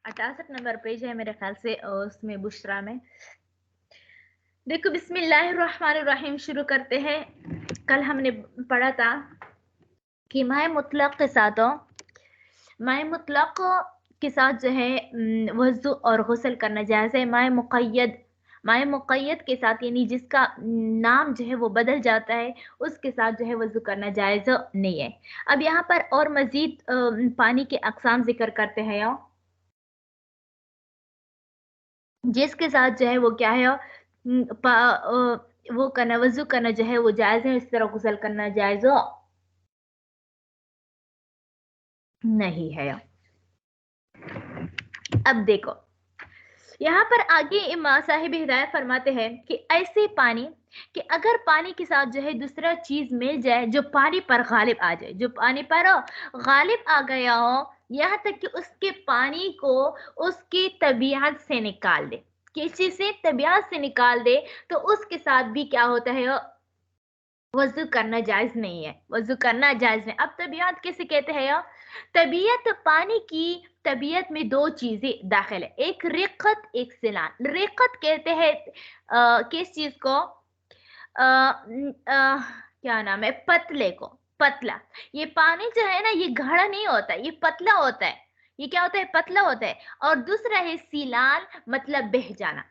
68 number page है मेरे ख्याल से, उसमें बुशरा में। देखो बिस्मिल्लाहिर्रहमानिर्रहीम शुरू करते हैं। कल हमने पढ़ा था कि माए मुतलक के साथ जो है वज़ू और गुस्ल करना जायज़ है। माए मुक़य्यद के साथ यानी जिसका नाम जो है वो बदल जाता है उसके साथ जो है वज़ू करना जायज़ नहीं है। अब यहाँ पर और मज़ीद पानी के अक़साम ज़िक्र करते हैं या जिसके साथ जो है वो क्या है वो करना वज़ू करना जो है वो जायज़ है, इस तरह गुस्ल करना जायज़ नहीं है। अब देखो यहाँ पर आगे इमाम साहिब हिदायत फरमाते हैं कि ऐसे पानी कि अगर पानी के साथ जो है दूसरा चीज मिल जाए जो पानी पर गालिब आ जाए, जो पानी पर गालिब आ गया हो, यहाँ तक कि उसके पानी को उसकी तबीयत से निकाल दे, किसी से तबीयत से निकाल दे, तो उसके साथ भी क्या होता है, वज़ू करना जायज नहीं है, वज़ू करना जायज नहीं। अब तबीयत किसे कहते हैं? तबीयत पानी की तबीयत में दो चीजें दाखिल है, एक रिक्कत एक सिलान। रिक्कत कहते हैं किस चीज को? क्या नाम है, पतले को, पतला। ये पानी जो है ना ये गाढ़ा नहीं होता, ये पतला होता है। ये क्या होता है? पतला होता है। और दूसरा है सीलान, मतलब बह जाना।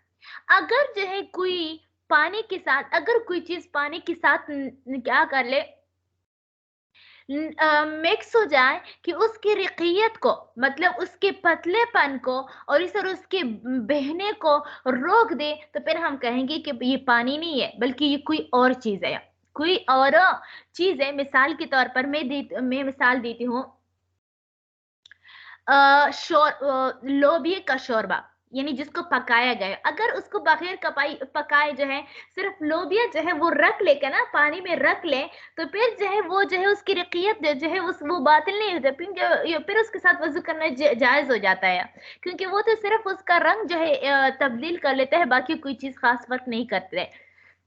अगर जो है कोई पानी के साथ, अगर कोई चीज पानी के साथ क्या कर ले, मिक्स हो जाए कि उसकी रिकियत को, मतलब उसके पतलेपन को और इस तरह उसके बहने को रोक दे, तो फिर हम कहेंगे कि ये पानी नहीं है बल्कि ये कोई और चीज है, कोई और चीज है। मिसाल के तौर पर मैं मिसाल देती हूँ, लोबिया का शोरबा, यानी जिसको पकाया गया, अगर उसको बगैर पकाए जो है सिर्फ लोबिया जो है वो रख ले के ना पानी में रख ले, तो फिर जो है वो जो है उसकी रकियत जो है उस वो बातिल नहीं होता, क्योंकि फिर उसके साथ वजू करना जायज हो जाता है, क्योंकि वो तो सिर्फ उसका रंग जो है तब्दील कर लेता है, बाकी कोई चीज खास फर्क नहीं करते।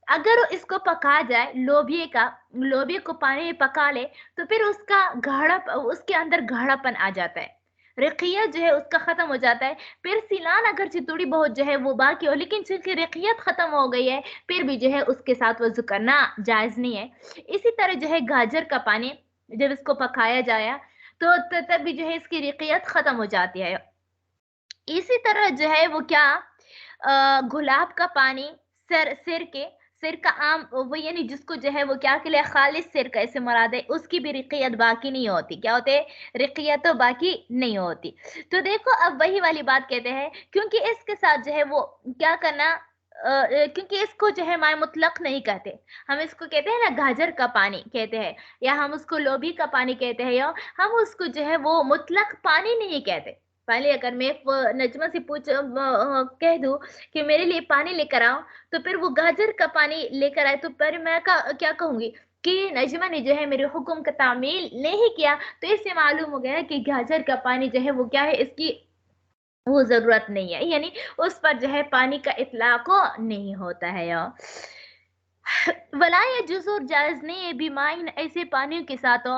अगर इसको पका जाए, लोबिया को पानी में पका ले, तो फिर उसका गाढ़ा, उसके अंदर गाढ़ापन आ जाता है, रकियत जो है उसका खत्म हो जाता है। फिर सिलान अगर थोड़ी बहुत जो है वो बाकी हो, लेकिन चूंकि रकियत खत्म हो गई है, फिर भी जो है उसके साथ वजू करना जायज नहीं है। इसी तरह जो है गाजर का पानी जब इसको पकाया जाए तो तब भी जो है इसकी रकियत खत्म हो जाती है। इसी तरह जो है वो क्या, गुलाब का पानी, सिर का आम वो, यानी जिसको जो है वो क्या के लिए खालिस सिर का ऐसे मुराद है, उसकी भी रिकियत बाकी नहीं होती। क्या होते हैं? रिकियत तो बाकी नहीं होती। तो देखो अब वही वाली बात कहते हैं, क्योंकि इसके साथ जो है वो क्या करना, क्योंकि इसको जो है माय मुतलक नहीं कहते, हम इसको कहते हैं ना गाजर का पानी कहते हैं, या हम उसको लोबी का पानी कहते हैं, या हम उसको जो है वो मुतलक पानी नहीं कहते। पहले अगर मैं नजमा से कह दूं कि मेरे लिए पानी लेकर आओ, तो फिर वो गाजर का पानी लेकर आए, तो फिर मैं क्या कहूंगी कि नजमा ने जो है मेरे हुक्म का तामील नहीं किया, तो इससे मालूम हो गया कि गाजर का पानी जो है वो क्या है, इसकी वो जरूरत नहीं है, यानी उस पर जो है पानी का इतलाक नहीं होता है। या वला या जुजूर जायज नहीं है बीमाइन ऐसे पानियों के साथ हो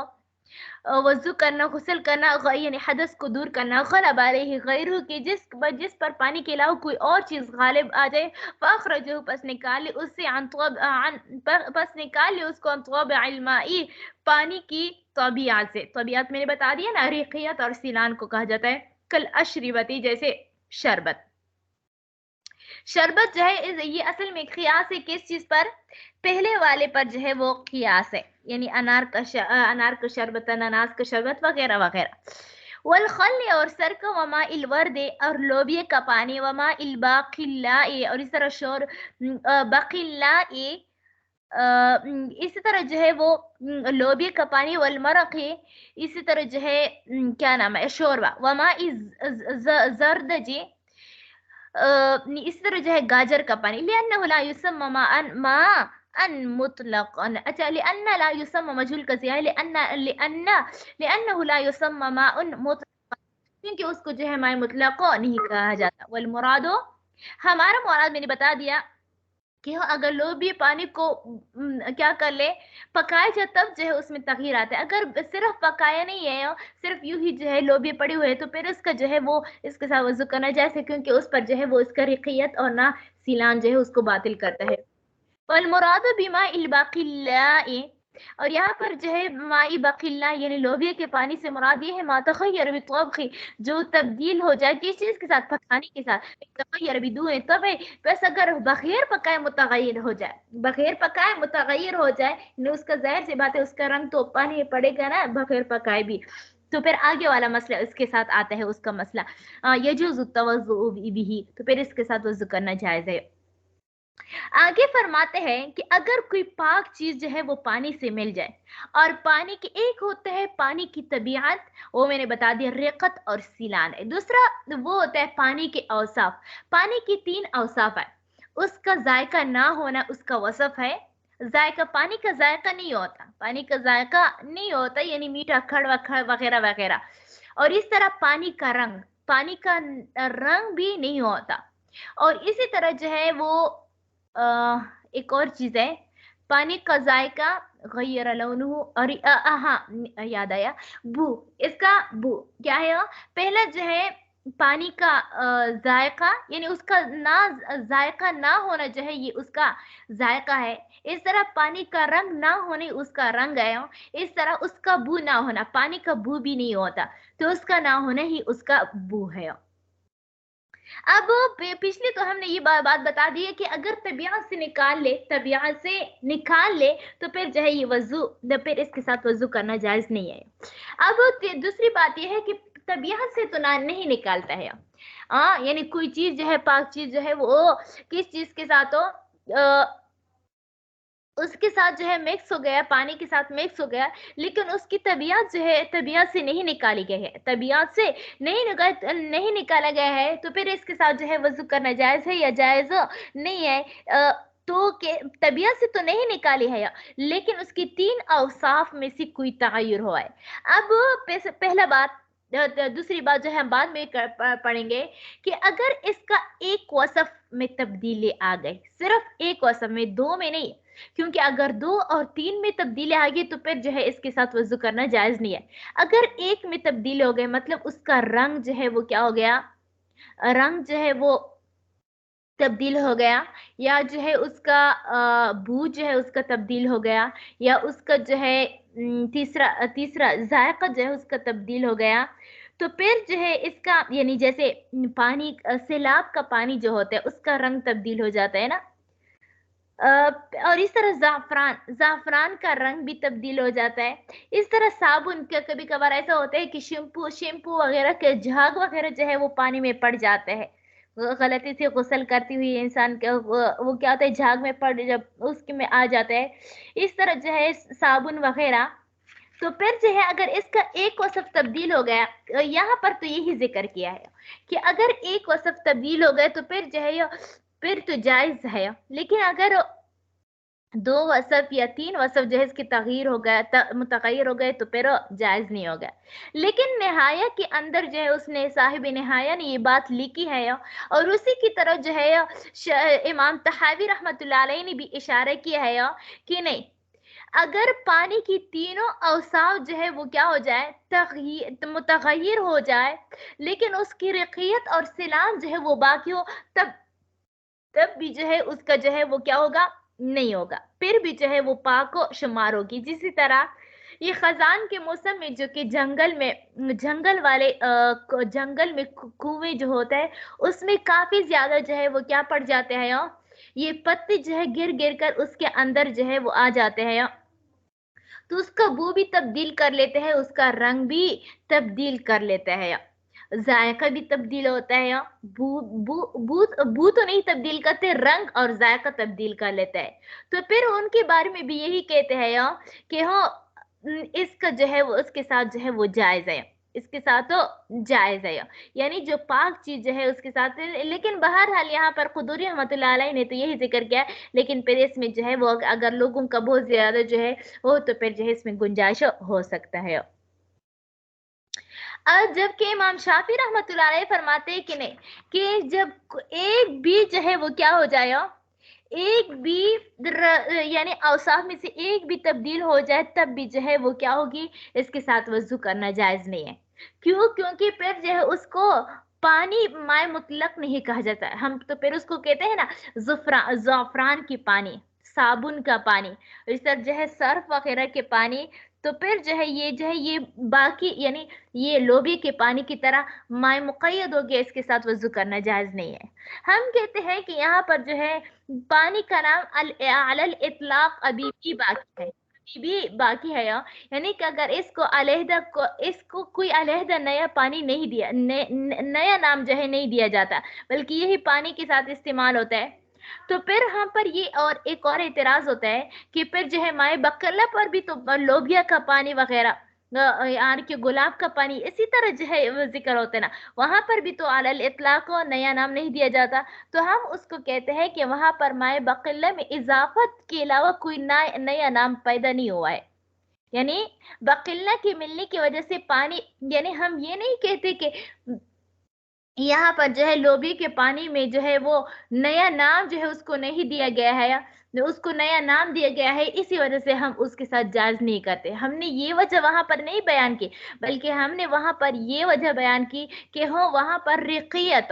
वजू करना, गुस्ल करना, यानी हदस को दूर करना, गलब अलैहि गैरुहु की जिस पर पानी के अलावा कोई और चीज गालिब आ जाए, फअखरजहु पस निकाले उससे पस निकाले उसको अन तवाबिल माई पानी की तबीयत से। तबीयत मैंने बता दिया ना, रिकियत और सिलान को कहा जाता है। कल अशरिबती जैसे शरबत। शरबत जो है ये असल में कियास है किस चीज पर? पहले वाले पर जो है वो कियास है, यानी अनार का शरबत, अनानास का शरबत वगैरह वगैरह। वल खल और सरका, वमा इल वर्दे और लोबिया का पानी, वमा इल बाकिल्लाए और इस तरह शोर बाकिल्लाए, इसी तरह जो है वो लोबिया का पानी, वल मरक है, इसी तरह जो है क्या नाम है, शोरबा, वमा इज जर्दजे, इसी तरह जो है गाजर का पानी। लिअन्नहु ला युसम्मा माअन मुतलक़न। अच्छा, लिअन्न ला युसम्मा मजहूल का ज़िया है, लिअन्नहु ला युसम्मा माअन मुतलक़न, क्योंकि उसको जो है माए मुतलक़ नहीं कहा जाता। वल मुरादो, हमारा मुराद मैंने बता दिया कि हो अगर लोबिया पानी को क्या कर ले, पकाया जाए, तब जो है उसमें तगीर आता है। अगर सिर्फ पकाया नहीं है और सिर्फ यूं ही जो है लोबिया पड़ी हुई है, तो फिर उसका जो है वो इसके साथ वजू करना जायज़ है, क्योंकि उस पर जो है वो इसका रिक़ियत और ना सीलान जो है उसको बातिल करता है। वलमुराद बिमा इलबाकिल्लाए, और यहाँ पर जो है माई बकिल्ला यानी लोबिया के पानी से मुराद ये है मातखय्यर बितबखी, जो तब्दील हो जाए किस चीज के साथ, पकाने के साथ, तखय्यर बिदून तब, बस अगर बगैर पकाए मुतगय्यर हो जाए, बगैर पकाए मुतगय्यर हो जाए, यानी उसका जाहिर सी बात है उसका रंग तो पानी में पड़ेगा ना बगैर पकाए भी। तो फिर आगे वाला मसला इसके साथ आता है, उसका मसला यजूज़ु तवज़्ज़ु बिही, तो फिर इसके साथ वज़ू करना जायज़ है। आगे फरमाते हैं कि अगर कोई पाक चीज जो है वो पानी से मिल जाए, और पानी की एक होता है पानी की तबीयत, वो मैंने बता दिया रिकत और सीलान है। दूसरा वो होता है पानी के औसाफ। पानी की 3 औसाफ है, उसका जायका ना होना उसका वसफ है। जायका, पानी का जायका नहीं होता, पानी का जायका नहीं होता यानी मीठा खड़वा वगैरह वगैरह। और इस तरह पानी का रंग, पानी का रंग भी नहीं होता। और इसी तरह जो है वो एक और चीज है, पानी का जायका गय्यर लौनुहु, और हाँ याद आया, बू, इसका बू क्या है, पहला जो है पानी का जायका यानी उसका ना, जायका ना होना जो है ये उसका जायका है। इस तरह पानी का रंग ना होने उसका रंग है। इस तरह उसका बू ना होना, पानी का बू भी नहीं होता, तो उसका ना होना ही उसका बू है। अब पिछले तो हमने ये बात बता दी है कि अगर तबीयत से निकाल ले, तबीयत से निकाल ले, तो फिर जो है ये वजू, फिर इसके साथ वजू करना जायज नहीं है। अब दूसरी बात ये है कि तबीयत से तो ना नहीं निकालता है, यानी कोई चीज जो है पाक चीज जो है वो किस चीज के साथ हो, उसके साथ जो है मिक्स हो गया, पानी के साथ मिक्स हो गया, लेकिन उसकी तबीयत जो है तबीयत से नहीं निकाली गई है, तबीयत से नहीं निकाला गया है, तो फिर इसके साथ जो है वजू करना जायज है या जायज नहीं है। तो के तबीयत से तो नहीं निकाली है, लेकिन उसकी 3 औसाफ में से कोई तगय्युर हुआ है। अब पहला बात, दूसरी बात जो है हम बाद में पढ़ेंगे कि अगर इसका एक वसफ में तब्दीली आ गई, सिर्फ एक वसफ में, दो में नहीं, क्योंकि अगर 2 और 3 में तब्दीली आ गई तो फिर जो है इसके साथ वजू करना जायज नहीं है। अगर एक में तब्दीली हो गई, मतलब उसका रंग जो है वो क्या हो गया, रंग जो है वो तब्दील हो गया, या जो है उसका बू जो है उसका तब्दील हो गया, या उसका जो है तीसरा तीसरा जायका जो है उसका तब्दील हो गया, तो फिर जो है इसका यानी जैसे पानी सैलाब का पानी जो होता है उसका रंग तब्दील हो जाता है ना, और इस तरह ज़ाफ़रान, ज़ाफ़रान का रंग भी तब्दील हो जाता है। इस तरह साबुन का कभी-कभार ऐसा होता है कि शैम्पू शैम्पू वगैरह के झाग वगैरह जो है वो पानी में पड़ जाते हैं। गलती से गुस्ल करती हुई इंसान का वो क्या होता है झाग में पड़, जब उसके में आ जाता है, इस तरह जो है साबुन वगैरह। तो फिर जो है अगर इसका एक वसफ तब्दील हो गया, यहाँ पर तो यही जिक्र किया है कि अगर एक वसफ तब्दील हो गए तो फिर जो है ये फिर तो जायज है, लेकिन अगर 2 वसफ या 3 वसफ जो है इसकी तगयीर हो गया, मुतगय्यर हो गए, तो फिर जायज नहीं होगा। लेकिन निहाया के अंदर जो है उसने साहिब निहाया ने ये बात लिखी है, और उसी की तरफ जो है इमाम तहावी रहमतुल्लाह अलैह ने भी इशारा किया है कि नहीं, अगर पानी की तीनों अवसाफ जो है वो क्या हो जाए, मुतगय्यर हो जाए, लेकिन उसकी रक़ियत और सिलान जो है वो बाकी हो, तब तब भी जो है उसका जो है वो क्या होगा, नहीं होगा, फिर भी जो है वो पाक व शुमार होगी। जिसी तरह ये खजान के मौसम में जो कि जंगल वाले जंगल में कुएं जो होता है उसमें काफी ज्यादा जो है वो क्या पड़ जाते हैं, ये पत्ते जो है गिर गिर कर उसके अंदर जो है वो आ जाते हैं, तो उसका बू भी तब्दील कर लेते हैं, उसका रंग भी तब्दील कर लेता है, जायका भी तब्दील होता है। बू बू बू बू तो नहीं तब्दील करते, रंग और जायका तब्दील कर लेता है। तो फिर उनके बारे में भी यही कहते हैं कि हो इसका जो है वो उसके साथ जो है वो जायज है, इसके साथ तो जायज है, यानी जो पाक चीज जो है उसके साथ। लेकिन बहरहाल यहाँ पर खुदूरी रहमतुल्लाह अलैह ने तो यही जिक्र किया है, लेकिन फिर इसमें जो है वो अगर लोगों का बहुत ज्यादा जो है हो तो फिर जो है इसमें गुंजाइश हो सकता है। जबकि इमाम शाफी रहमतुल्लाह अलैह फरमाते हैं कि नहीं, कि जब एक भी जो है वो क्या हो जाए, ایک بھی یعنی اوصاف میں سے ایک بھی تبدیل ہو جائے تب بھی جو ہے وہ کیا ہوگی، اس کے ساتھ وضو کرنا جائز نہیں ہے۔ کیوں؟ کیونکہ پھر جو ہے اس کو پانی مائع مطلق نہیں کہا جاتا ہے، ہم تو پھر اس کو کہتے ہیں نا زعفران کی پانی، صابن کا پانی، اس طرح جو ہے سرف وغیرہ کے پانی، تو پھر جو ہے یہ باقی یعنی یہ لوبیا کے پانی کی طرح مائع مقید ہو گیا، اس کے ساتھ وضو کرنا جائز نہیں ہے۔ ہم کہتے ہیں کہ یہاں پر جو ہے پانی کا نام علی الاطلاق ابھی بھی باقی ہے، ابھی بھی باقی ہے یعنی کہ اگر اس کو کوئی علیحدہ نیا پانی نہیں دیا، نیا نام جو ہے نہیں دیا جاتا، بلکہ یہی پانی کے ساتھ استعمال ہوتا ہے، تو پھر ہم پر یہ اور ایک اور اعتراض ہوتا ہے کہ پھر جو ہے مائع بقلہ پر بھی تو لوبیا کا پانی وغیرہ یعنی کہ گلاب کا پانی اسی طرح جو ہے وہ ذکر ہوتا ہے نا، وہاں پر بھی تو علی الاطلاق کو نیا نام نہیں دیا جاتا، تو ہم اس کو کہتے ہیں کہ وہاں پر مائع بقلہ میں اضافت کے علاوہ کوئی نیا نام پیدا نہیں ہوا ہے، یعنی بقلہ کے ملنے کی وجہ سے پانی، یعنی ہم یہ نہیں کہتے کہ یہاں پر جو ہے لوبیا کے پانی میں جو ہے وہ نیا نام جو ہے اس کو نہیں دیا گیا ہے، یا اس کو نیا نام دیا گیا ہے اسی وجہ سے ہم اس کے ساتھ جائز نہیں کرتے۔ ہم نے یہ وجہ وہاں پر نہیں بیان کی، بلکہ ہم نے وہاں پر یہ وجہ بیان کی کہ ہو وہاں پر رقیت،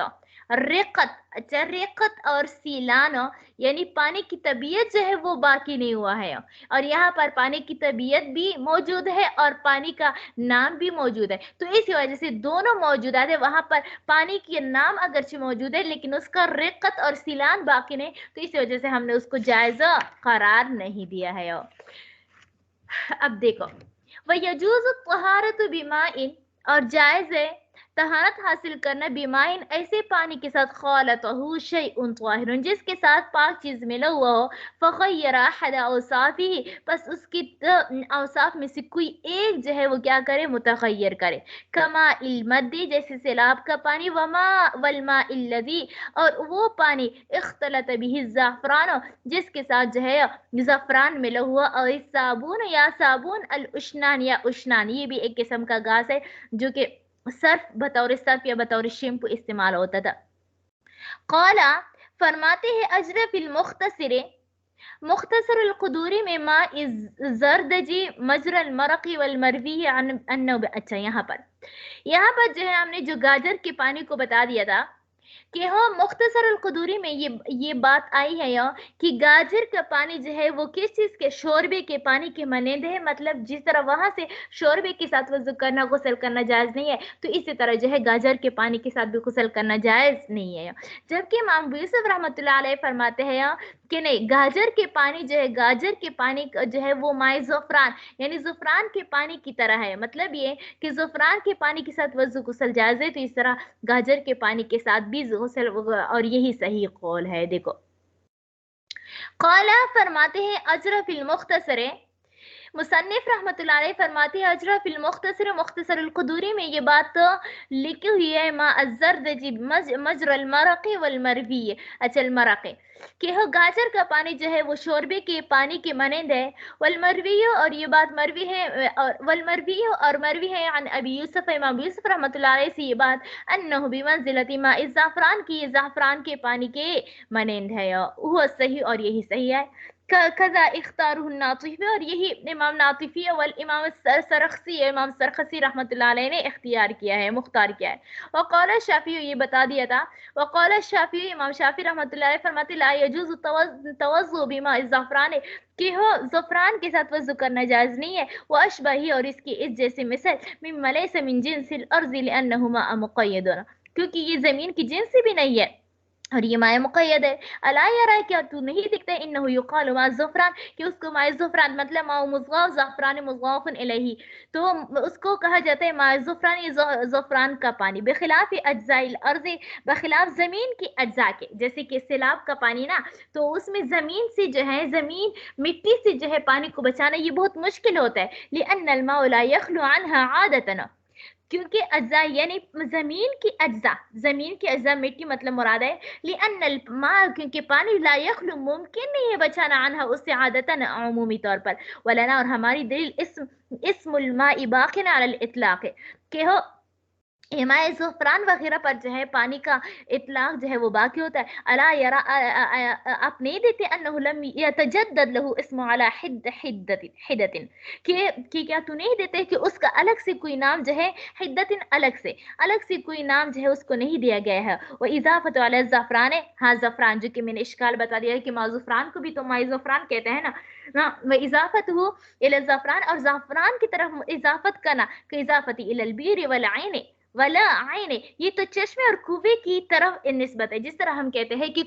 اچھا رقت اور سیلان، یعنی پانی کی طبیعت جو ہے وہ باقی نہیں ہوا ہے، اور یہاں پر پانی کی طبیعت بھی موجود ہے اور پانی کا نام بھی موجود ہے، تو اسی وجہ سے دونوں موجودات ہے، وہاں پر پانی کی نام اگرچہ موجود ہے لیکن اس کا رقت اور سیلان باقی نہیں، تو اسی وجہ سے ہم نے اس کو جائزہ قرار نہیں دیا ہے۔ اب دیکھو، وَيَجُوزُ الطَّهَارَةُ بِمَاءٍ، اور جائز ہے طہارت حاصل کرنا بِمَاءٍ ایسے پانی کے ساتھ خَالَطَهُ شَيْءٌ طَاهِرٌ جس کے ساتھ پاک چیز ملا ہوا ہو، فَغَيَّرَ أَحَدَ أَوْصَافِهِ پس اس کی اوصاف میں سے کوئی ایک جو ہے وہ کیا کرے، متغیر کرے، كَمَاءِ الْمَدِّ جیسے سیلاب کا پانی، وَالْمَاءِ الَّذِي اور وہ پانی اختلط به الزعفران جس کے ساتھ جو ہے زعفران ملا ہوا، اور صابون یا صابون، الاشنان یا اشنان یہ بھی ایک قسم کا گاس ہے جو کہ بطور صرف یا بطور شیمپو استعمال ہوتا تھا۔ قال فرماتے ہیں اجرف المختصر، مختصر القدوری میں ماء زردجی مجر المرق والمروی عن اچھا یہاں پر جو ہے ہم نے جو گاجر کے پانی کو بتا دیا تھا کہ ہو مختصر القدوری میں یہ بات آئی ہے کہ گاجر کا پانی جو ہے وہ کس چیز کے، شوربے کے پانی کے مانند ہے، مطلب جس طرح وہاں سے شوربے کے ساتھ وضو کرنا، غسل کرنا جائز نہیں ہے، تو اسی طرح جو ہے گاجر کے پانی کے ساتھ بھی غسل کرنا جائز نہیں ہے، جبکہ امام ابو یوسف رحمۃ اللہ علیہ فرماتے ہیں کہ نہیں، گاجر کے پانی جو ہے، گاجر کے پانی جو ہے وہ مائع زعفران یعنی زعفران کے پانی کی طرح ہے، مطلب یہ کہ زعفران کے پانی کے ساتھ وضو غسل جائز ہے، تو اس طرح گاجر کے پانی کے ساتھ بھی غسل، اور یہی صحیح قول ہے۔ دیکھو قال فرماتے ہیں اجرف المختصر، مصنف رحمۃ اللہ علیہ فرماتے ہیں اجرف المختصر، مختصر القدوری میں یہ بات لکھی ہوئی ہے، ما الزردجی مجر المرق والمروی، اچھا المرق کہ گاجر کا پانی جو ہے وہ شوربے کے پانی کے مانند ہے، والمروی اور یہ بات مروی ہے، اور مروی ہے عن ابی یوسف، امام یوسف رحمۃ اللہ علیہ سے یہ بات انہ بمنزلۃ ماء الزعفران کی زعفران کے پانی کے مانند ہے، وہ صحیح اور یہی صحیح ہے۔ کذا اختارہ الناطفی، اور یہی امام ناطفی والامام سرخسی، امام سرخسی رحمۃ اللہ علیہ نے اختیار کیا ہے، مختار کیا ہے۔ وقال الشافعی، یہ بتا دیا تھا، وقال الشافعی، امام شافعی رحمۃ اللہ علیہ فرماتے لا يجوز التوضؤ بماء الزعفران کہ ہو زعفران کے ساتھ وضو کرنا جائز نہیں ہے، واشبہی اور اس کی اس جیسے مثل مما لیس من جنس الارض لانه ماء مقید، کیونکہ یہ زمین کی جنس بھی نہیں ہے اور یہ مائع مقید ہے۔ الا یرا، کیا تو نہیں دکھتا ہے، انه یقال ماء الزعفران کہ اس کو مائع زعفران مطلب ماء مضغاف زعفران مضغاف الیہ، تو اس کو کہا جاتا ہے مائع زعفران، یہ زعفران کا پانی، بخلاف اجزاء الارض، بخلاف زمین کے اجزاء کے، جیسے کہ سیلاب کا پانی نا، تو اس میں زمین سے جو ہے، زمین مٹی سے جو ہے پانی کو بچانا یہ بہت مشکل ہوتا ہے، لان الماء لا يخلو عنها عادة، کیونکہ اجزاء یعنی زمین کی اجزاء مٹی مطلب مراد ہے، لأن الماء کیونکہ پانی لا یخلو ممکن نہیں ہے بچانا عنہ اس سے عادتاً عمومی طور پر، ولنا اور ہماری دلیل اسم الماء باقٍ علی الاطلاق کہ ہو हिमाए ज़ुफ़रान वग़ैरह पर जो है पानी का इतलाक़ जो है वो बाकी होता है। अला यरा आप नहीं देते अन्नहु लम यतजद्दद लहू इस्मु अला हिद्दतिन कि क्या तू नहीं देते कि उसका अलग से कोई नाम जो है हिद्दतिन अलग से कोई नाम जो है उसको नहीं दिया गया है। व इज़ाफ़तु अला ज़फ़रान हाँ ज़फ़रान जो कि मैंने इश्काल बता दिया है कि माँ ज़ुफ़रान को भी तो माए ज़फ़रान कहते हैं ना। हाँ, व इज़ाफ़तुहु इला ज़फ़रान और ज़फ़रान की तरफ इज़ाफ़त करना कि इज़ाफ़ती इलल बीरि वल ऐन वला आइने ये तो चश्मे और कुएं की तरफ निस्बत है। जिस तरह हम कहते हैं कि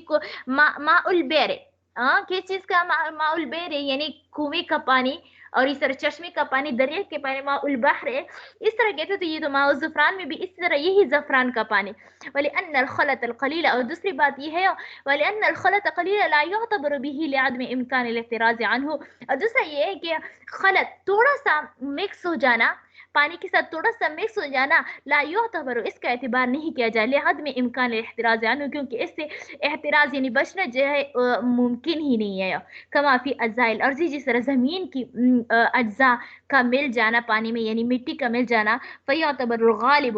माउल बेरे किस चीज का माउल बेरे यानी कुएं का पानी और इस तरह चश्मे का पानी दरिया के पानी माउल बहर है। इस तरह कहते तो ये तो माउ ज़फ़रान में भी इस तरह यही ज़फ़रान का पानी वली अन खलत कलील और दूसरी बात ये है वली अन खलत कलील ला युतबर बिही लिअदम इम्कान इल्तिराज अन्हु और दूसरा ये है कि खलत थोड़ा सा मिक्स हो जाना पानी के साथ थोड़ा सा मिक्स हो जाना ला युतबर इसका एतबार नहीं किया जाए लिहाद में इम्कान एहतराज यानी क्योंकि इससे एहतराज यानी बचना जो है मुमकिन ही नहीं है कमा फी अज़ाइल अर्ज़ी जिस तरह ज़मीन की अज्जा का मिल जाना पानी में यानी मिट्टी का मिल जाना फ़युतबर गालिब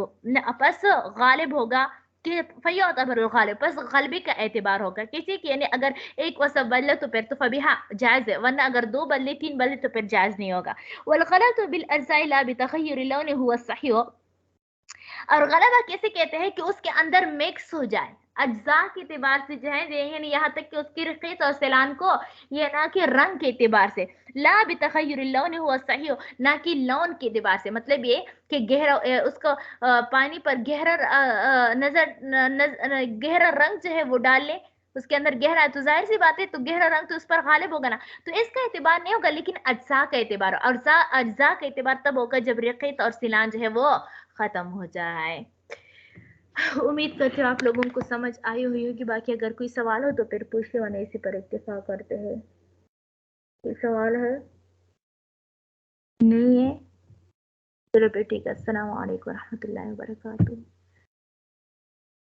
बस गालिब होगा कि फ़युतबर गालिब बस गलबे का एतबार होगा किसी की यानी अगर एक वसफ बदले तो फिर तो फबिहा जायज़ है वरना अगर दो बदले तीन बदले तो फिर जायज़ नहीं होगा वलगलत बिलअज़ाइ ला बितग़य्युर लौन हुवा सहीह और गलबा कैसे कहते हैं कि उसके अंदर मिक्स हो जाए अज्जा के एतबार से जो है यानी यहाँ तक कि उसकी रक़ीक़ और सैलान को ये ना कि रंग के एतबार से ला बितग़य्युर लौन हुवा सहीह ना कि लौन के एतबार से मतलब ये कि गहरा उसको पानी पर गहरा गहरा रंग जो है वो डाल ले उसके अंदर गहरा है तो जाहिर सी बात है तो गहरा रंग तो उस पर गालिब होगा ना तो इसका एतबार नहीं होगा लेकिन अज्जा का एतबार अज्जा का एतबार तब होगा जब रक़ीक़ और सिलान जो है वो खत्म हो जाए। उम्मीद करती हूँ आप लोगों को समझ आई हुई होगी बाकी अगर कोई सवाल हो तो फिर पूछ लो वरना इसी पर इत्तेफाक करते हैं। कोई सवाल है नहीं है चलो फिर ठीक है अस्सलाम वालेकुम रहमतुल्लाहि व बरकातहू।